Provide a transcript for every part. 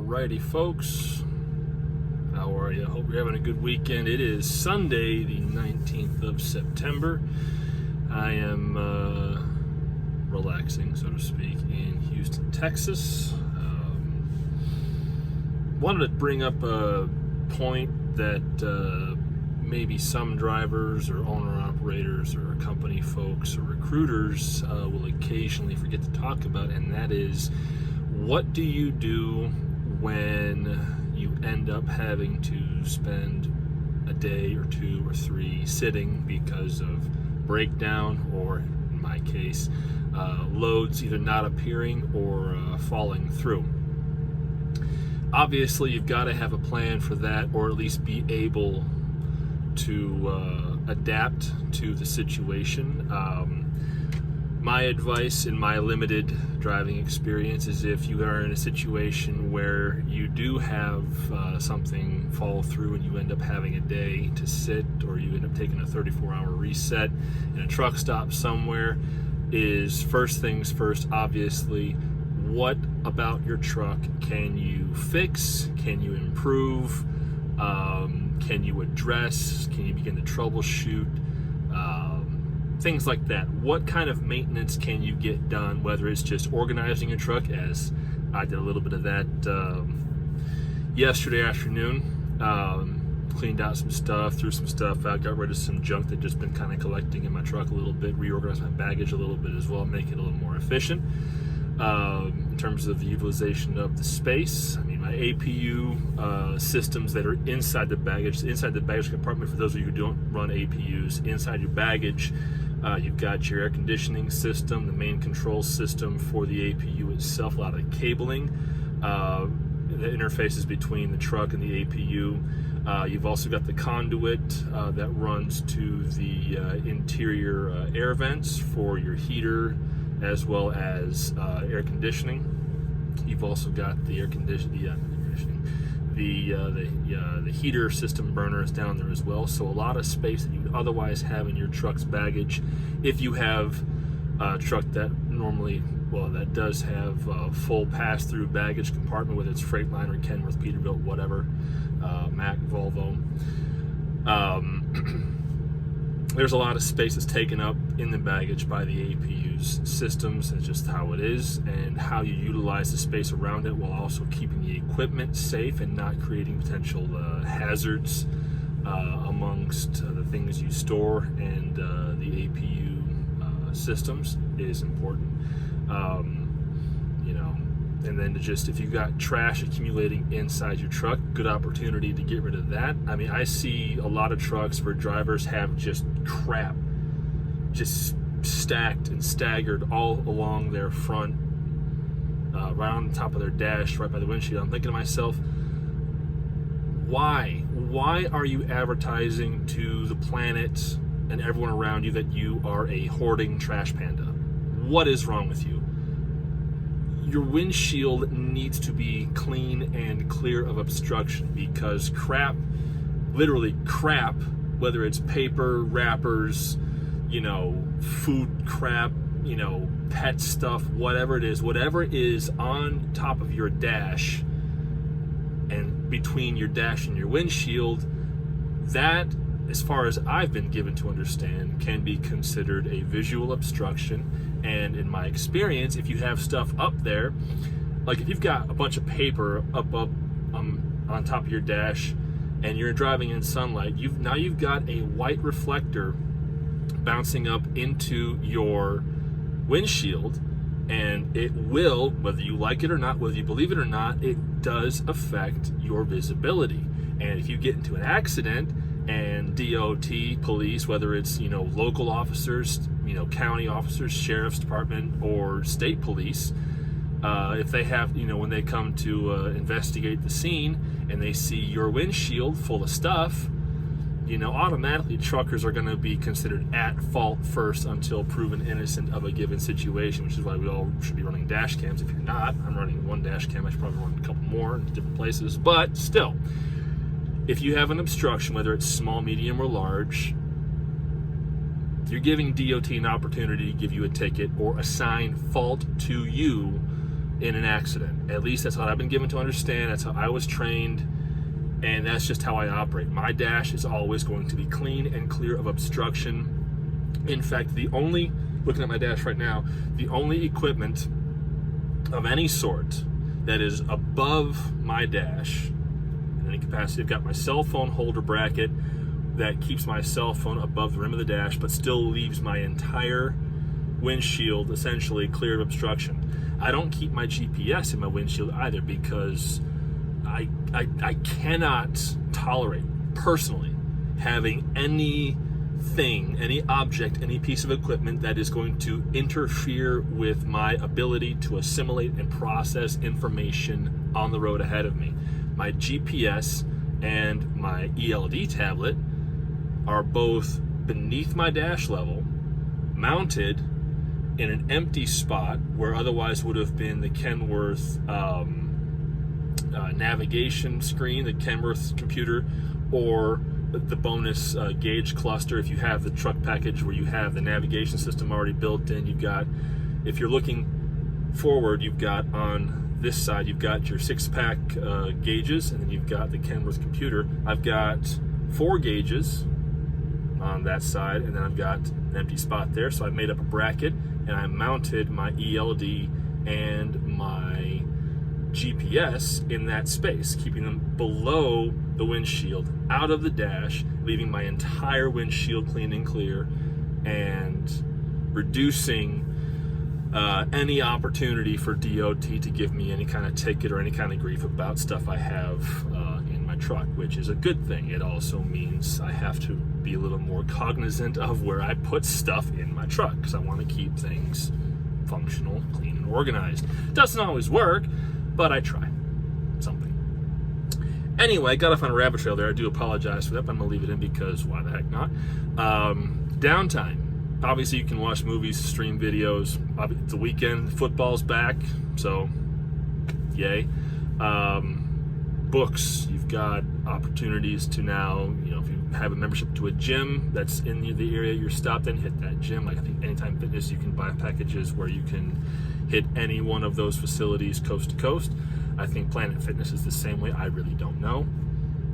Alrighty, folks. How are you? Hope you're having a good weekend. It is Sunday, the 19th of September. I am relaxing, so to speak, in Houston, Texas. Wanted to bring up a point that maybe some drivers or owner-operators or company folks or recruiters will occasionally forget to talk about, and that is, what do you do when you end up having to spend a day or two or three sitting because of breakdown, or in my case, loads either not appearing or falling through? Obviously, you've got to have a plan for that, or at least be able to adapt to the situation. My advice in my limited driving experience is, if you are in a situation where you do have something fall through and you end up having a day to sit, or you end up taking a 34-hour reset in a truck stop somewhere, is first things first, obviously, what about your truck can you fix? Can you improve? Can you address? Can you begin to troubleshoot? Things like that. What kind of maintenance can you get done, whether it's just organizing your truck, as I did a little bit of that yesterday afternoon. Cleaned out some stuff, threw some stuff out, got rid of some junk that just been kind of collecting in my truck a little bit, reorganized my baggage a little bit as well, make it a little more efficient. In terms of the utilization of the space, I mean, my APU systems that are inside the baggage compartment, for those of you who don't run APUs, inside your baggage, you've got your air conditioning system, the main control system for the APU itself, a lot of cabling, the interfaces between the truck and the APU. You've also got the conduit that runs to the interior air vents for your heater, as well as air conditioning. You've also got the the heater system burners down there as well. So a lot of space that you would otherwise have in your truck's baggage, if you have a truck that that does have a full pass-through baggage compartment, whether it's Freightliner, Kenworth, Peterbilt, whatever, Mack, Volvo. There's a lot of space that's taken up in the baggage by the APU's systems. It's just how it is, and how you utilize the space around it while also keeping the equipment safe and not creating potential hazards amongst the things you store and the APU systems is important. And then if you've got trash accumulating inside your truck, good opportunity to get rid of that. I mean, I see a lot of trucks where drivers have just crap just stacked and staggered all along their front, right on top of their dash, right by the windshield. I'm thinking to myself, why are you advertising to the planet and everyone around you that you are a hoarding trash panda? What is wrong with you? Your windshield needs to be clean and clear of obstruction, because crap, literally crap, whether it's paper, wrappers, food crap, pet stuff, whatever it is on top of your dash and between your dash and your windshield, that, as far as I've been given to understand, can be considered a visual obstruction. And in my experience, if you have stuff up there, like if you've got a bunch of paper up on top of your dash and you're driving in sunlight, you've got a white reflector bouncing up into your windshield, and it will, whether you like it or not, whether you believe it or not, it does affect your visibility. And if you get into an accident, and DOT, police, whether it's local officers, county officers, sheriff's department, or state police, if they have, when they come to investigate the scene and they see your windshield full of stuff, automatically truckers are going to be considered at fault first until proven innocent of a given situation, which is why we all should be running dash cams. If you're not, I'm running one dash cam. I should probably run a couple more in different places, but still, if you have an obstruction, whether it's small, medium, or large, you're giving DOT an opportunity to give you a ticket or assign fault to you in an accident. At least that's what I've been given to understand. That's how I was trained, and that's just how I operate. My dash is always going to be clean and clear of obstruction. In fact, looking at my dash right now, the only equipment of any sort that is above my dash in any capacity, I've got my cell phone holder bracket that keeps my cell phone above the rim of the dash, but still leaves my entire windshield essentially clear of obstruction. I don't keep my GPS in my windshield either, because I cannot tolerate personally having anything, any object, any piece of equipment that is going to interfere with my ability to assimilate and process information on the road ahead of me. My GPS and my ELD tablet are both beneath my dash level, mounted in an empty spot where otherwise would have been the Kenworth navigation screen, the Kenworth computer, or the bonus gauge cluster. If you have the truck package where you have the navigation system already built in, you've got, if you're looking forward, you've got on this side, you've got your 6-pack gauges, and then you've got the Kenworth computer. I've got 4 gauges on that side, and then I've got an empty spot there. So I made up a bracket, and I mounted my ELD and my GPS in that space, keeping them below the windshield, out of the dash, leaving my entire windshield clean and clear, and reducing any opportunity for DOT to give me any kind of ticket or any kind of grief about stuff I have in my truck, which is a good thing. It also means I have to be a little more cognizant of where I put stuff in my truck, because I want to keep things functional, clean, and organized. Doesn't always work, but I try something. Anyway, I got off on a rabbit trail there. I do apologize for that, but I'm going to leave it in because why the heck not? Downtime. Obviously, you can watch movies, stream videos. It's the weekend, football's back, so yay. Books, you've got opportunities to now, if you have a membership to a gym that's in the area you're stopped in, hit that gym. Like I think Anytime Fitness, you can buy packages where you can hit any one of those facilities coast to coast. I think Planet Fitness is the same way. I really don't know.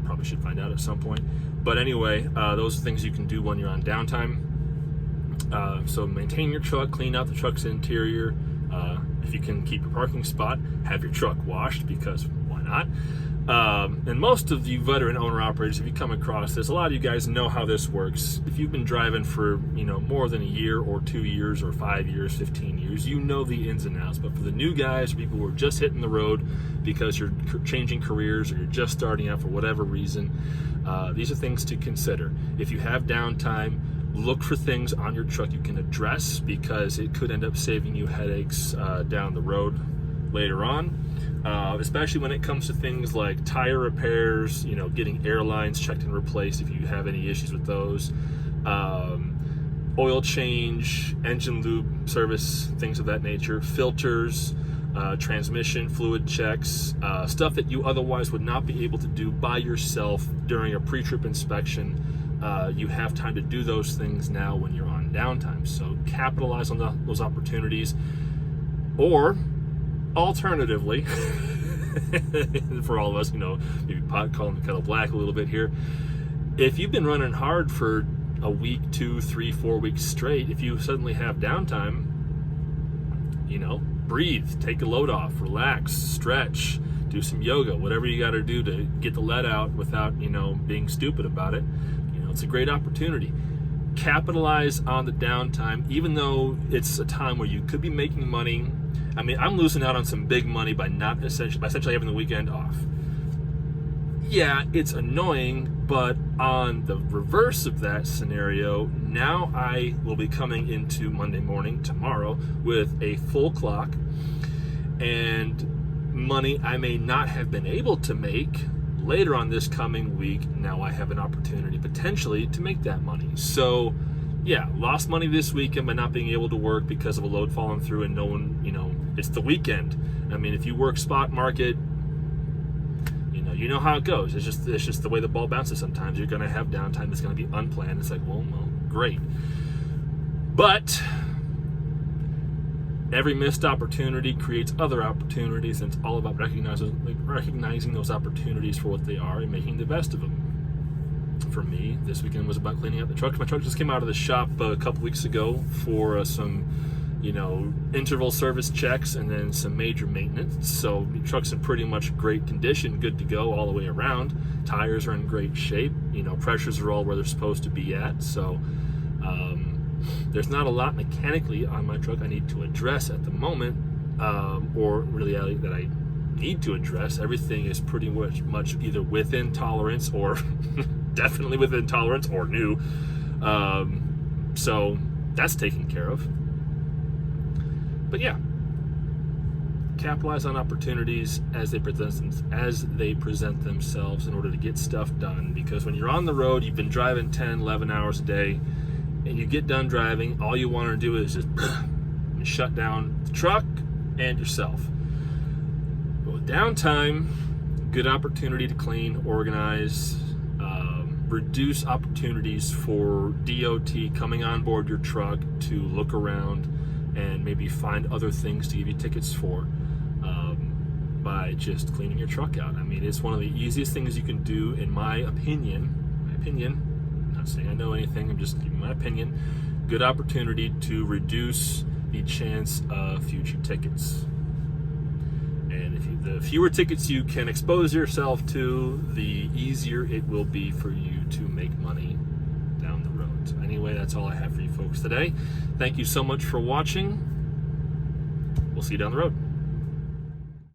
Probably should find out at some point. But anyway, those are things you can do when you're on downtime. So maintain your truck, clean out the truck's interior. If you can keep your parking spot, have your truck washed, because why not? And most of you veteran owner-operators, if you come across this, a lot of you guys know how this works. If you've been driving for, more than a year or 2 years or 5 years, 15 years, you know the ins and outs. But for the new guys, or people who are just hitting the road because you're changing careers or you're just starting out for whatever reason, these are things to consider. If you have downtime, look for things on your truck you can address, because it could end up saving you headaches down the road later on. Especially when it comes to things like tire repairs, getting air lines checked and replaced if you have any issues with those, oil change, engine lube service, things of that nature, filters, transmission fluid checks, stuff that you otherwise would not be able to do by yourself during a pre-trip inspection. You have time to do those things now when you're on downtime. So capitalize on those opportunities. Or alternatively, for all of us, maybe pot calling the kettle black a little bit here. If you've been running hard for a week, 2, 3, 4 weeks straight, if you suddenly have downtime, breathe, take a load off, relax, stretch, do some yoga, whatever you got to do to get the lead out without, being stupid about it. It's a great opportunity. Capitalize on the downtime, even though it's a time where you could be making money. I mean, I'm losing out on some big money by essentially having the weekend off. Yeah, it's annoying, but on the reverse of that scenario, now I will be coming into Monday morning, tomorrow, with a full clock and money I may not have been able to make later on this coming week. Now I have an opportunity potentially to make that money. So yeah, lost money this weekend by not being able to work because of a load falling through and no one, it's the weekend. I mean, if you work spot market, you know how it goes. It's just the way the ball bounces sometimes. You're going to have downtime that's going to be unplanned. It's like, well, great. But every missed opportunity creates other opportunities, and it's all about recognizing those opportunities for what they are and making the best of them. For me, this weekend was about cleaning out the truck. My truck just came out of the shop a couple weeks ago for some, interval service checks and then some major maintenance. So the truck's in pretty much great condition, good to go all the way around. Tires are in great shape. Pressures are all where they're supposed to be at. So there's not a lot mechanically on my truck I need to address at the moment, or really that I need to address. Everything is pretty much either within tolerance or definitely within tolerance or new. So that's taken care of. But yeah, capitalize on opportunities as they present themselves in order to get stuff done. Because when you're on the road, you've been driving 10, 11 hours a day, and you get done driving, all you want to do is just shut down the truck and yourself. But with downtime, good opportunity to clean, organize, reduce opportunities for DOT coming on board your truck to look around and maybe find other things to give you tickets for, by just cleaning your truck out. I mean, it's one of the easiest things you can do, in my opinion. I'm not saying I know anything, I'm just giving my opinion. Good opportunity to reduce the chance of future tickets. And the fewer tickets you can expose yourself to, the easier it will be for you to make money down the road. So anyway, that's all I have for you folks today. Thank you so much for watching. We'll see you down the road.